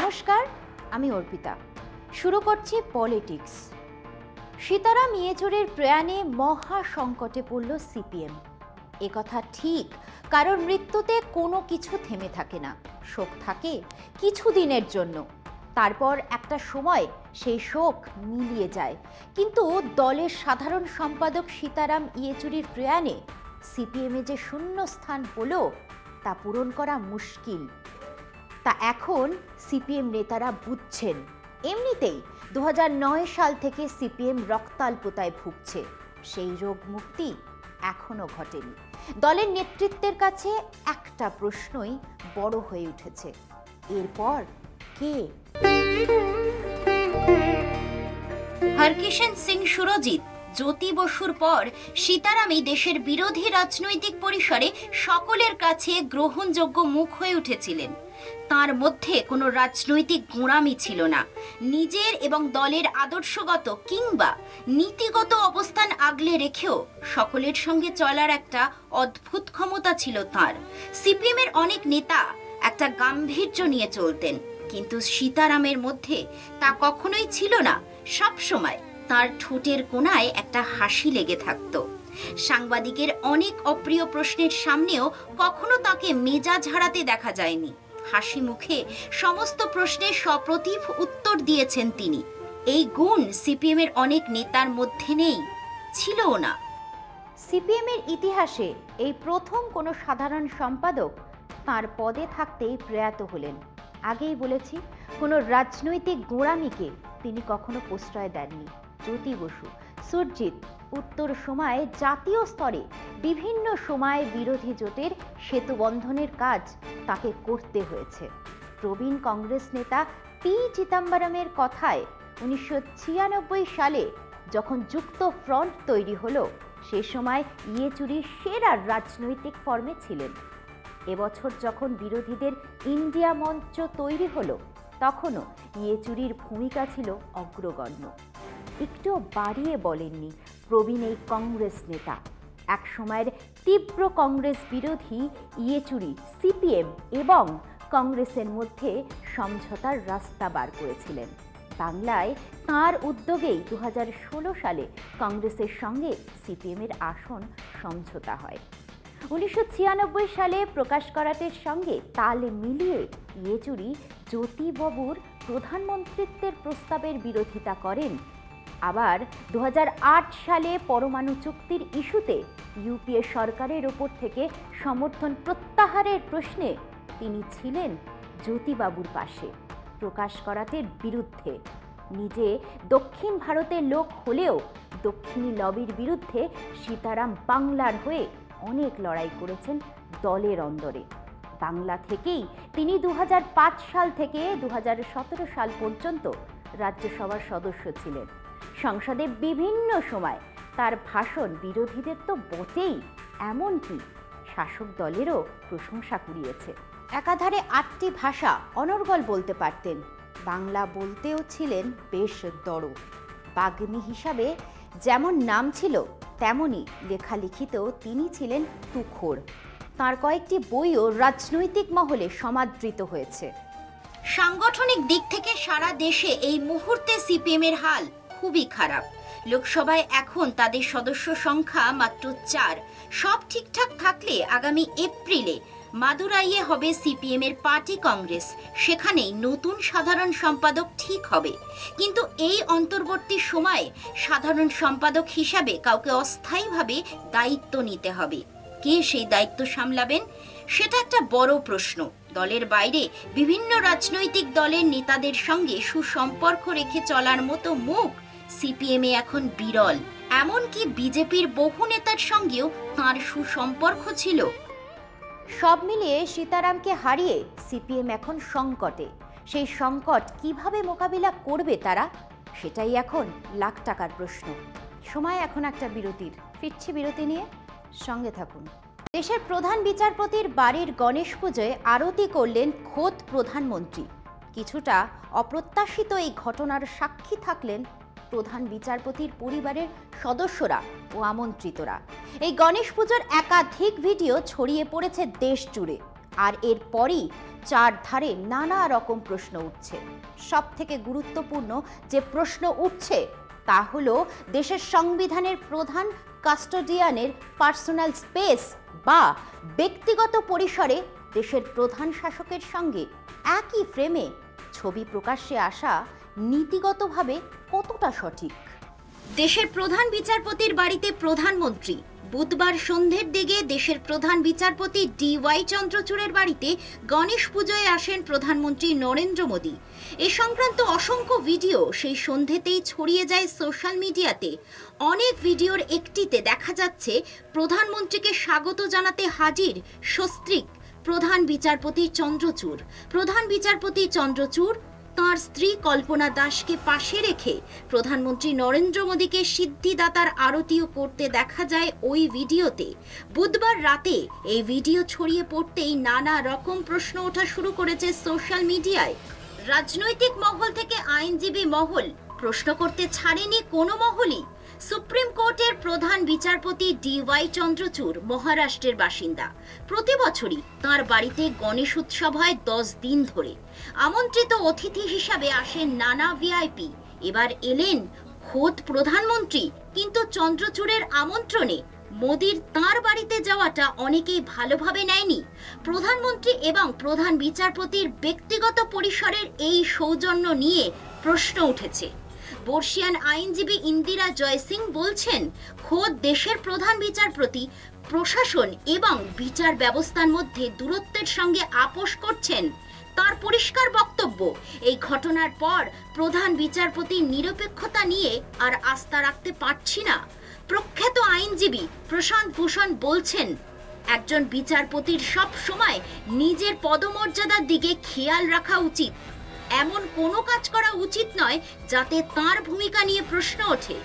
নমস্কার, আমি অর্পিতা। শুরু করছি পলিটিক্স। সীতারাম ইয়েচুরির প্রয়াণে মহা সংকটে পড়ল সিপিএম। একথা ঠিক, কারণ মৃত্যুতে কোনো কিছু থেমে থাকে না। শোক থাকে কিছুদিনের জন্য, তারপর একটা সময় সেই শোক মিলিয়ে যায়। কিন্তু দলের সাধারণ সম্পাদক সীতারাম ইয়েচুরির প্রয়াণে সিপিএমে যে শূন্য স্থান হলো তা পূরণ করা মুশকিল। তা এখন সিপিএম নেতারা বুঝছেন। এমনিতেই 2009 সাল থেকে সিপিএম রক্তাল্পতায় ভুগছে। সেই রোগ মুক্তি এখনো ঘটেনি। দলের নেতৃত্বের কাছে একটা প্রশ্নই বড় হয়ে উঠেছে, এরপর কে? হরকিষেণ সিং সুরজিৎ, জ্যোতি বসুর পর সীতারামই দেশের বিরোধী রাজনৈতিক পরিসরে সকলের কাছে গ্রহণযোগ্য মুখ হয়ে উঠেছিলেন। তার মধ্যে কোনো রাজনৈতিক গোঁড়ামি ছিল না। নিজের এবং দলের আদর্শগত কিংবা নীতিগত অবস্থান আগলে রেখেও সকলের সঙ্গে চলার একটা অদ্ভুত ক্ষমতা ছিল তার। সিপিএমের অনেক নেতা একটা গাম্ভীর্য নিয়ে চলতেন, কিন্তু সীতারামের মধ্যে তা কখনোই ছিল না। সবসময় তার ঠোঁটের কোণায় একটা হাসি লেগে থাকত। সাংবাদিকের অনেক অপ্রিয় প্রশ্নের সামনেও কখনো তাকে মেজাজ হারাতে দেখা যায়নি। হাসি মুখে সমস্ত প্রশ্নের সপ্রতিভ উত্তর দিয়েছেন তিনি। এই গুণ সিপিএম এর অনেক নেতার মধ্যে নেই, ছিলও না। সিপিএম এর ইতিহাসে এই প্রথম কোনো সাধারণ সম্পাদক তার পদে থাকতেই প্রয়াত হলেন। আগেই বলেছি, কোনো রাজনৈতিক গোঁড়ামিকে তিনি কখনো প্রশ্রয় দেননি। জ্যোতি বসু, সুরজিৎ উত্তর সময়ে জাতীয় স্তরে বিভিন্ন সময়ে বিরোধী জোটের সেতুবন্ধনের কাজ তাকে করতে হয়েছে। প্রবীণ কংগ্রেস নেতা পি চিদম্বরমের কথায় 1996 সালে যখন যুক্ত ফ্রন্ট তৈরি হলো, সে সময় ইয়েচুরি সেরা রাজনৈতিক ফর্মে ছিলেন। এবছর যখন বিরোধীদের ইন্ডিয়া মঞ্চ তৈরি হলো, তখনও ইয়েচুরির ভূমিকা ছিল অগ্রগণ্য। একটু বাড়িয়ে বলেননি প্রবীণ এই কংগ্রেস নেতা। এক সময়ের তীব্র কংগ্রেস বিরোধী ইয়েচুরি সিপিএম এবং কংগ্রেসের মধ্যে সমঝোতার রাস্তা বার করেছিলেন। বাংলায় তাঁর উদ্যোগেই 2016 সালে কংগ্রেসের সঙ্গে সিপিএমের আসন সমঝোতা হয়। 1996 সালে প্রকাশ করাটের সঙ্গে তাল মিলিয়ে ইয়েচুরি জ্যোতিবাবুর প্রধানমন্ত্রিত্বের প্রস্তাবের বিরোধিতা করেন। আবার 2008 সালে পরমাণু চুক্তির ইস্যুতে ইউপিএ সরকারের ওপর থেকে সমর্থন প্রত্যাহারের প্রশ্নে তিনি ছিলেন জ্যোতিবাবুর পাশে, প্রকাশ করাটের বিরুদ্ধে। নিজে দক্ষিণ ভারতের লোক হলেও দক্ষিণী লবির বিরুদ্ধে সীতারাম বাংলার হয়ে অনেক লড়াই করেছেন দলের অন্দরে। বাংলা থেকেই তিনি 2005 সাল থেকে 2017 সাল পর্যন্ত রাজ্যসভার সদস্য ছিলেন। সংসদে বিভিন্ন সময় তার ভাষণ বিরোধীদের তো বটেই, এমনকি শাসক দলেরও প্রশংসা কুড়িয়েছে। একাধারে 8টি ভাষা অনর্গল বলতে পারতেন। বাংলা বলতেও ছিলেন বেশ দড়। বাগ্মী হিসাবে যেমন নাম ছিল, তেমনি লেখালেখিতেও তিনি ছিলেন তুখোড়। তাঁর কয়েকটি বইও রাজনৈতিক মহলে সমাদৃত হয়েছে। সাংগঠনিক দিক থেকে সারা দেশে এই মুহূর্তে সিপিএম এর হাল খুবই খারাপ। লোকসভায় এখন তাদের সদস্য সংখ্যা মাত্র 4। সব ঠিকঠাক থাকলে আগামী এপ্রিলে মাদুরাইয়ে হবে সিপিএম এর পার্টি কংগ্রেস। সেখানেই নতুন সাধারণ সম্পাদক ঠিক হবে। কিন্তু এই অন্তর্বর্তী সময়ে সাধারণ সম্পাদক হিসাবে কাউকে অস্থায়ীভাবে দায়িত্ব নিতে হবে। কে সেই দায়িত্ব সামলাবেন, সেটা একটা বড় প্রশ্ন। দলের বাইরে বিভিন্ন রাজনৈতিক দলের নেতাদের সঙ্গে সুসম্পর্ক রেখে চলার মতো মুখ সিপিএমে এখন বিরল। এমনকি বিজেপির বহু নেতার সঙ্গেও তাঁর সুসম্পর্ক ছিল। সব মিলিয়ে সীতারামকে হারিয়ে সিপিএম এখন সংকটে। সেই সংকট কিভাবে মোকাবিলা করবে তারা, সেটাই এখন লাখ টাকার প্রশ্ন। সময় এখন একটা বিরতির। ফিরছি বিরতি নিয়ে, সঙ্গে থাকুন। দেশের প্রধান বিচারপতির বাড়ির গণেশ পুজোয় আরতি করলেন খোদ প্রধানমন্ত্রী। কিছুটা অপ্রত্যাশিত এই ঘটনার সাক্ষী থাকলেন প্রধান বিচারপতির পরিবারের সদস্যরা ও আমন্ত্রিতরা। এই গণেশ পুজোর একাধিক ভিডিও ছড়িয়ে পড়েছে দেশ জুড়ে। আর এরপরই চারধারে নানা রকম প্রশ্ন উঠছে। সব থেকে গুরুত্বপূর্ণ যে প্রশ্ন উঠছে তা হলো দেশের সংবিধানের প্রধান কাস্টোডিয়ানের পার্সোনাল স্পেস বা ব্যক্তিগত পরিসরে দেশের প্রধান শাসকের সঙ্গে একই ফ্রেমে ছবি প্রকাশ্যে আসা নীতিগতভাবে কতটা সঠিক। দেশের প্রধান বিচারপতির বাড়িতে প্রধানমন্ত্রী। বুধবার সন্ধ্যের দিকে দেশের প্রধান বিচারপতি DY চন্দ্রচূড়ের বাড়িতে গণেশ পুজোয় আসেন প্রধানমন্ত্রী নরেন্দ্র মোদী। এ সংক্রান্ত অসংখ্য ভিডিও সেই সন্ধ্যেতেই ছড়িয়ে যায় সোশ্যাল মিডিয়াতে। অনেক ভিডিওর একটিতে দেখা যাচ্ছে প্রধানমন্ত্রীকে স্বাগত জানাতে হাজির সস্ত্রীক প্রধান বিচারপতি চন্দ্রচূড়। প্রধান বিচারপতি চন্দ্রচূড় তাঁর স্ত্রী কল্পনা দাসকে পাশে রেখে প্রধানমন্ত্রী নরেন্দ্র মোদীকে সিদ্ধিদাতার আরতিও করতে দেখা যায় ওই ভিডিওতে। বুধবার রাতে এই ভিডিও ছড়িয়ে পড়তেই নানা রকম প্রশ্ন ওঠা শুরু করেছে সোশ্যাল মিডিয়ায়। রাজনৈতিক মহল থেকে আইনজীবী মহল প্রশ্ন করতে ছাড়েনি কোনো মহলই। সুপ্রিম কোর্টের প্রধান বিচারপতি DY চন্দ্রচূড় মহারাষ্ট্রের বাসিন্দা। প্রতি বছরই তাঁর বাড়িতে গণেশ উৎসব হয় 10 দিন ধরে। আমন্ত্রিত অতিথি হিসাবে আসেন নানা VIP। এবার এলেন খোদ প্রধানমন্ত্রী, কিন্তু চন্দ্রচূড়ের আমন্ত্রণে মোদীর তাঁর বাড়িতে যাওয়াটা অনেকেই ভালোভাবে নেয়নি। প্রধানমন্ত্রী এবং প্রধান বিচারপতির ব্যক্তিগত পরিসরের এই সৌজন্য নিয়ে প্রশ্ন উঠেছে। বর্ষিয়ান আইনজীবী ইন্দিরা জয়সিং বলছেন, খোদ দেশের প্রধান বিচারপতি প্রশাসন এবং বিচার ব্যবস্থার মধ্যে দূরত্বের সঙ্গে আপোষ করছেন। তার পরিষ্কার বক্তব্য, এই ঘটনার পর প্রধান বিচারপতির নিরপেক্ষতা নিয়ে আর আস্থা রাখতে পারছি না। প্রখ্যাত আইনজীবী প্রশান্ত ভূষণ বলছেন, একজন বিচারপতির সব সময় নিজের পদমর্যাদার দিকে খেয়াল রাখা উচিত। এমন কোনো কাজ করা উচিত নয় যাতে তার ভূমিকা নিয়ে প্রশ্ন ওঠে।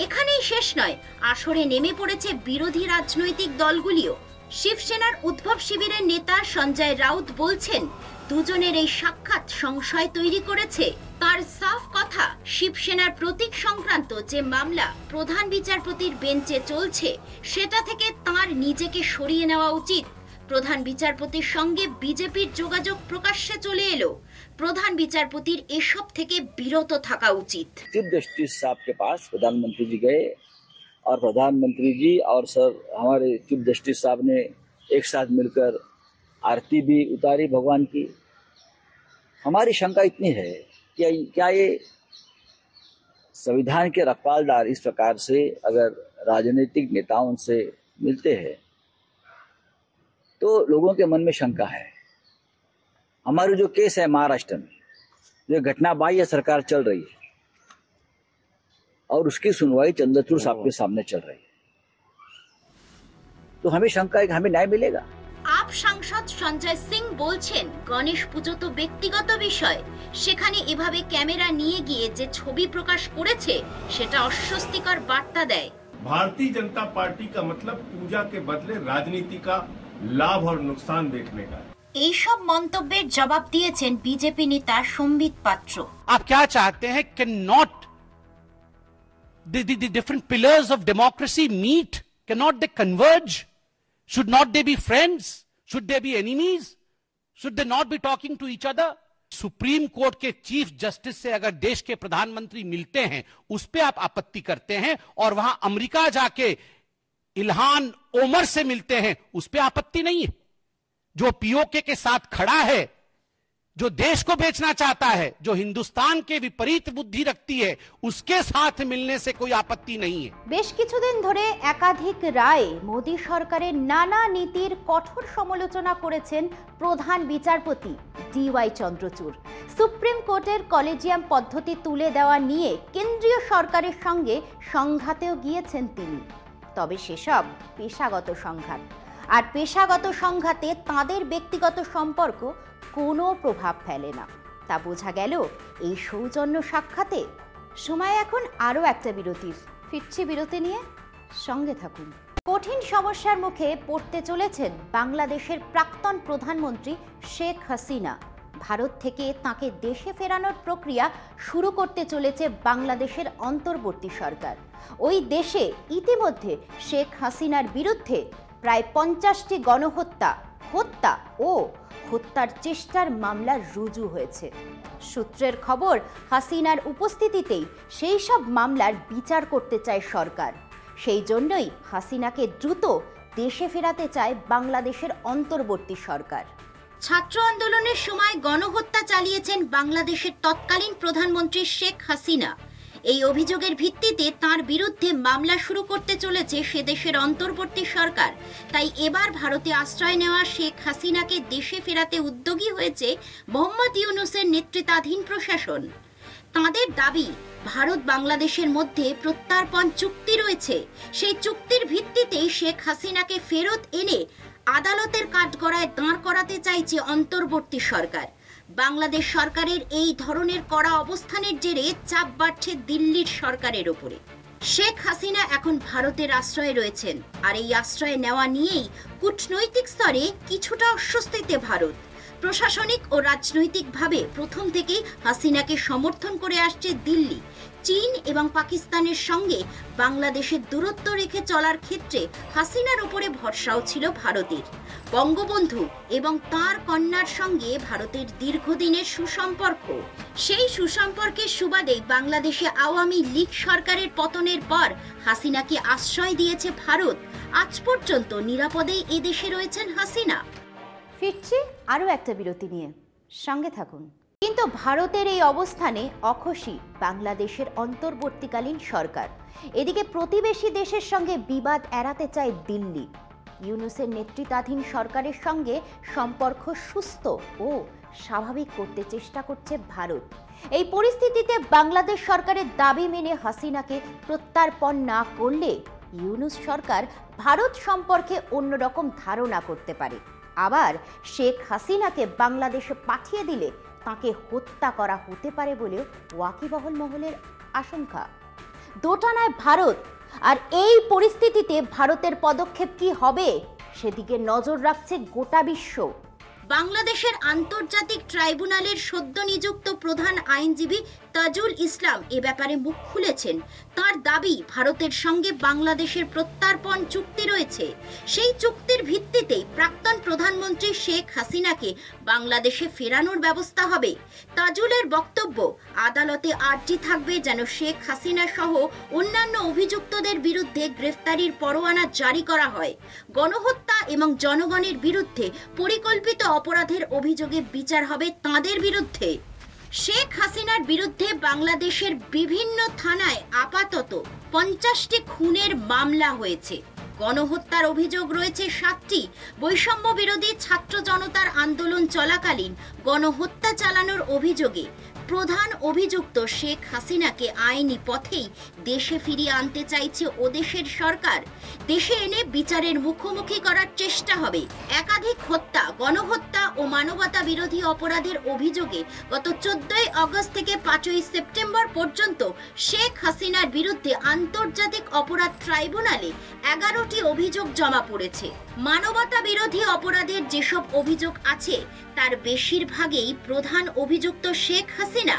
এখানেই শেষ নয়, আসরে নেমে পড়েছে বিরোধী রাজনৈতিক দলগুলিও। শিবসেনার উদ্ভব শিবিরের নেতা সঞ্জয় রাউত বলছেন, দুজনের এই সাক্ষাৎ সংশয় তৈরি করেছে। তার সাফ কথা, শিবসেনার প্রতীক সংক্রান্ত যে মামলা প্রধান বিচারপতির বেঞ্চে চলছে সেটা থেকে তার নিজেকে সরিয়ে নেওয়া উচিত। প্রধান বিচারপতির সঙ্গে বিজেপির যোগাযোগ প্রকাশ্যে চলে এলো। প্রধান বিচারপতির এসব থেকে বিরত থাকা উচিত। चीफ जस्टिस साहब के पास प्रधानमंत्री जी गए और प्रधानमंत्री जी और सर हमारे चीफ जस्टिस साहब ने एक साथ मिलकर आरती भी उतारी भगवान की। हमारी शंका इतनी है कि क्या ये संविधान के रखवालदार इस प्रकार से अगर राजनीतिक नेताओं से मिलते हैं तो लोगों के मन में शंका है। हमारी जो केस है महाराष्ट्र में, जो घटना बाह्य सरकार चल रही है और उसकी सुनवाई चंद्रचूड़ साहब के सामने चल रही है, तो हमें शंका है कि हमें न्याय मिलेगा। आप सांसद সঞ্জয় সিং বলছেন, গণেশ পুজো তো ব্যক্তিগত বিষয়, সেখানে এভাবে ক্যামেরা নিয়ে গিয়ে যে ছবি প্রকাশ করেছে সেটা অস্বস্তিকর বার্তা দেয়। भारतीय जनता पार्टी का मतलब पूजा के बदले राजनीति का लाभ और नुकसान देखने का। এই সব মন্তব্যের জবাব দিয়েছেন বিজেপি নেতা সম্বিত পাত্র। आप क्या चाहते हैं? Can not the different pillars of democracy meet? Cannot they converge? Should not they be friends? Should they be enemies? Should they not be talking to each other? Supreme court के chief justice से अगर देश के प्रधानमंत्री मिलते हैं उस पे आप आपत्ति करते हैं, और वहां अमेरिका जाके इल्हान ओमर से मिलते हैं उस पे आपत्ति नहीं है। जो पीओके के साथ खड़ा है, जो देश को बेचना चाहता है, जो हिंदुस्तान के विपरीत बुद्धि रखती है, उसके साथ मिलने से कोई आपत्ति नहीं है। বেশ কিছুদিন ধরে একাধিক রায়ে মোদী সরকারের নানা নীতির কঠোর সমালোচনা করেছেন প্রধান বিচারপতি DY চন্দ্রচূড়। সুপ্রিম কোর্টের কলেজিয়াম পদ্ধতি তুলে দেওয়া নিয়ে কেন্দ্রীয় সরকারের সঙ্গে সংঘাতেও গিয়েছেন তিনি। তবে সেসব পেশাগত সংঘাত, আর পেশাগত সংঘাতে তাঁদের ব্যক্তিগত সম্পর্ক কোনো প্রভাব ফেলে না, তা বোঝা গেল এই সৌজন্য সাক্ষাতে। সময় এখন আরও একটা বিরতির। ফিরছি বিরতি নিয়ে, সঙ্গে থাকুন। কঠিন সমস্যার মুখে পড়তে চলেছেন বাংলাদেশের প্রাক্তন প্রধানমন্ত্রী শেখ হাসিনা। ভারত থেকে তাকে দেশে ফেরানোর প্রক্রিয়া শুরু করতে চলেছে বাংলাদেশের অন্তর্বর্তী সরকার। ওই দেশে ইতিমধ্যে শেখ হাসিনার বিরুদ্ধে প্রায় 50টি গণহত্যা হত্যা ও হত্যার চেষ্টার মামলা রুজু হয়েছে। সূত্রের খবর, হাসিনার উপস্থিতিতেই সেই সব মামলার বিচার করতে চায় সরকার। সেই জন্যই হাসিনাকে দ্রুত দেশে ফেরাতে চায় বাংলাদেশের অন্তর্বর্তী সরকার। ছাত্র আন্দোলনের সময় গণহত্যা চালিয়েছেন বাংলাদেশের তৎকালীন প্রধানমন্ত্রী শেখ হাসিনা। এই অভিযোগের ভিত্তিতে তার বিরুদ্ধে মামলা শুরু করতে চলেছে সে দেশের অন্তর্বর্তী সরকার। তাই এবার ভারতে আশ্রয় নেওয়া শেখ হাসিনাকে দেশে ফেরাতে উদ্যোগী হয়েছে মোহাম্মদ ইউনূসের নেতৃত্বাধীন প্রশাসন। তাদের দাবি, ভারত বাংলাদেশের মধ্যে প্রত্যর্পণ চুক্তি রয়েছে, সেই চুক্তির ভিত্তিতেই শেখ হাসিনাকে ফেরত এনে আদালতের কাঠগড়ায় দাঁড় করাতে চাইছে অন্তর্বর্তী সরকার। বাংলাদেশ সরকারের এই ধরনের কড়া অবস্থানের জেরে চাপ বাড়ছে দিল্লির সরকারের ওপরে। শেখ হাসিনা এখন ভারতের আশ্রয়ে রয়েছেন, আর এই আশ্রয় নেওয়া নিয়েই কূটনৈতিক স্তরে কিছুটা অস্বস্তিতে ভারত। প্রশাসনিক ও রাজনৈতিকভাবে প্রথম থেকেই হাসিনাকে সমর্থন করে আসছে দিল্লি। চীন এবং পাকিস্তানের সঙ্গে বাংলাদেশের দূরত্ব রেখে চলার ক্ষেত্রে হাসিনার উপরে ভরসাও ছিল ভারতের। বঙ্গবন্ধু এবং তার কন্যার সঙ্গে ভারতের দীর্ঘদিনের সুসম্পর্ক, সেই সুসম্পর্কের সুবাদেই বাংলাদেশে আওয়ামী লীগ সরকারের পতনের পর হাসিনাকে আশ্রয় দিয়েছে ভারত। আজ পর্যন্ত নিরাপদেই এদেশে রয়েছেন হাসিনা। ফিরছি আরও একটা বিরতি নিয়ে, সঙ্গে থাকুন। কিন্তু ভারতের এই অবস্থানে অখুশি বাংলাদেশের অন্তর্বর্তীকালীন সরকার। এদিকে প্রতিবেশী দেশের সঙ্গে বিবাদ এড়াতে চায় দিল্লি। ইউনূসের নেতৃত্বাধীন সরকারের সঙ্গে সম্পর্ক সুস্থ ও স্বাভাবিক করতে চেষ্টা করছে ভারত। এই পরিস্থিতিতে বাংলাদেশ সরকারের দাবি মেনে হাসিনাকে প্রত্যর্পণ না করলে ইউনূস সরকার ভারত সম্পর্কে অন্যরকম ধারণা করতে পারে। আবার শেখ হাসিনাকে বাংলাদেশে পাঠিয়ে দিলে তাকে হত্যা করা হতে পারে বলেও ওয়াকিবহল মহলের আশঙ্কা। দোটানায় ভারত, আর এই পরিস্থিতিতে ভারতের পদক্ষেপ কি হবে সেদিকে নজর রাখছে গোটা বিশ্ব। বাংলাদেশের আন্তর্জাতিক ট্রাইব্যুনালের সদ্য নিযুক্ত প্রধান আইনজীবী তাজুল ইসলাম এ ব্যাপারে মুখ খুলেছেন। তার দাবি, ভারতের সঙ্গে বাংলাদেশের প্রত্যর্পণ চুক্তি রয়েছে, সেই চুক্তির ভিত্তিতেই প্রাক্তন প্রধানমন্ত্রী শেখ হাসিনাকে বাংলাদেশে ফেরানোর ব্যবস্থা হবে। তাজুলের বক্তব্য, আদালতে আর্জি থাকবে যেন শেখ হাসিনা সহ অন্যান্য অভিযুক্তদের বিরুদ্ধে গ্রেফতারির পরোয়ানা জারি করা হয়। গণহত্যা এবং জনগণের বিরুদ্ধে পরিকল্পিত অপরাধের অভিযোগে বিচার হবে তাদের বিরুদ্ধে। শেখ হাসিনার বিরুদ্ধে বাংলাদেশের বিভিন্ন থানায় আপাতত 50টি খুনের মামলা হয়েছে। গণহত্যার অভিযোগ রয়েছে 7টি। বৈষম্য বিরোধী ছাত্র জনতার আন্দোলন চলাকালীন গণহত্যা চালানোর অভিযোগে প্রধান অভিযুক্ত শেখ হাসিনাকে আইনি পথেই দেশে ফিরিয়ে আনতে চাইছে ওদেশের সরকার। দেশে এনে বিচারের মুখোমুখি করার চেষ্টা হবে। একাধিক হত্যা, গণহত্যা ও মানবতা বিরোধী অপরাধের অভিযোগে গত 14ই আগস্ট থেকে 5ই সেপ্টেম্বর পর্যন্ত শেখ হাসিনার বিরুদ্ধে আন্তর্জাতিক অপরাধ ট্রাইব্যুনালে 11টি অভিযোগ জমা পড়েছে। মানবতা বিরোধী অপরাধের যেসব অভিযোগ আছে তার বেশিরভাগই প্রধান অভিযুক্ত শেখ হাসিনা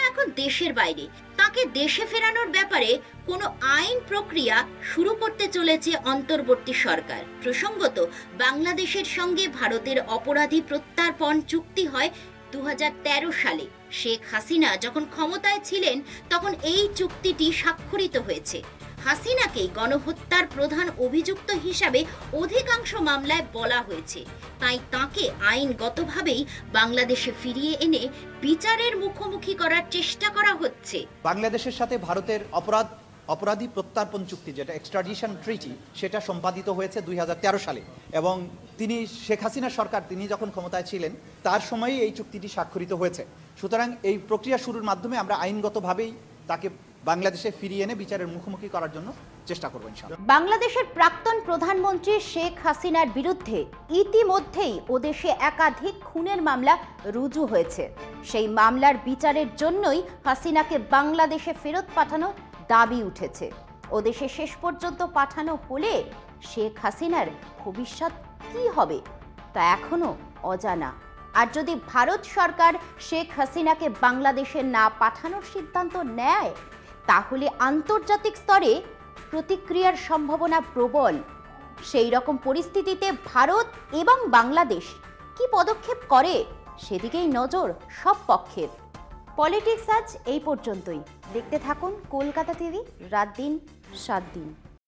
এখন দেশের বাইরে। তাকে দেশে ফেরানোর ব্যাপারে কোনো আইন প্রক্রিয়া শুরু করতে চলেছে অন্তর্বর্তী সরকার। প্রসঙ্গত, বাংলাদেশের সঙ্গে ভারতের অপরাধী প্রত্যর্পণ চুক্তি হয় 2013 সালে। শেখ হাসিনা যখন ক্ষমতায় ছিলেন তখন এই চুক্তিটি স্বাক্ষরিত হয়েছে। হাসিনাকে গণহত্যার প্রধান অভিযুক্ত হিসাবে অধিকাংশ মামলায় বলা হয়েছে, তাই তাকে আইনগতভাবেই বাংলাদেশে ফিরিয়ে এনে বিচারের মুখোমুখি করার চেষ্টা করা হচ্ছে। বাংলাদেশের সাথে ভারতের অপরাধী প্রত্যর্পণ চুক্তি, যেটা এক্সট্রাডিশন ট্রিটি, সেটা সম্পাদিত হয়েছে 2013 সালে এবং তিনি শেখ হাসিনা সরকার তিনি যখন ক্ষমতায় ছিলেন তার সময়ই এই চুক্তিটি স্বাক্ষরিত হয়েছে। সুতরাং এই প্রক্রিয়া শুরুর মাধ্যমে আমরা আইনগতভাবেই তাকে বাংলাদেশে ফিরিয়ে এনে বিচারের মুখোমুখি করার জন্য চেষ্টা করব ইনশাআল্লাহ। বাংলাদেশের প্রাক্তন প্রধানমন্ত্রী শেখ হাসিনার বিরুদ্ধে ইতিমধ্যেই ওদেশে একাধিক খুনের মামলা রুজু হয়েছে। সেই মামলার বিচারের জন্যই হাসিনাকে বাংলাদেশে ফেরত পাঠানো দাবি উঠেছে। ওদেশে শেষ পর্যন্ত পাঠানো হলে শেখ হাসিনার ভবিষ্যৎ কি হবে তা এখনো অজানা। আর যদি ভারত সরকার শেখ হাসিনাকে বাংলাদেশে না পাঠানোর সিদ্ধান্ত নেয় তাহলে আন্তর্জাতিক স্তরে প্রতিক্রিয়ার সম্ভাবনা প্রবল। সেই রকম পরিস্থিতিতে ভারত এবং বাংলাদেশ কি পদক্ষেপ করে সেদিকেই নজর সব পক্ষের। পলিটিক্স আজ এই পর্যন্তই। দেখতে থাকুন কলকাতা টিভি, রাত দিন 7 দিন।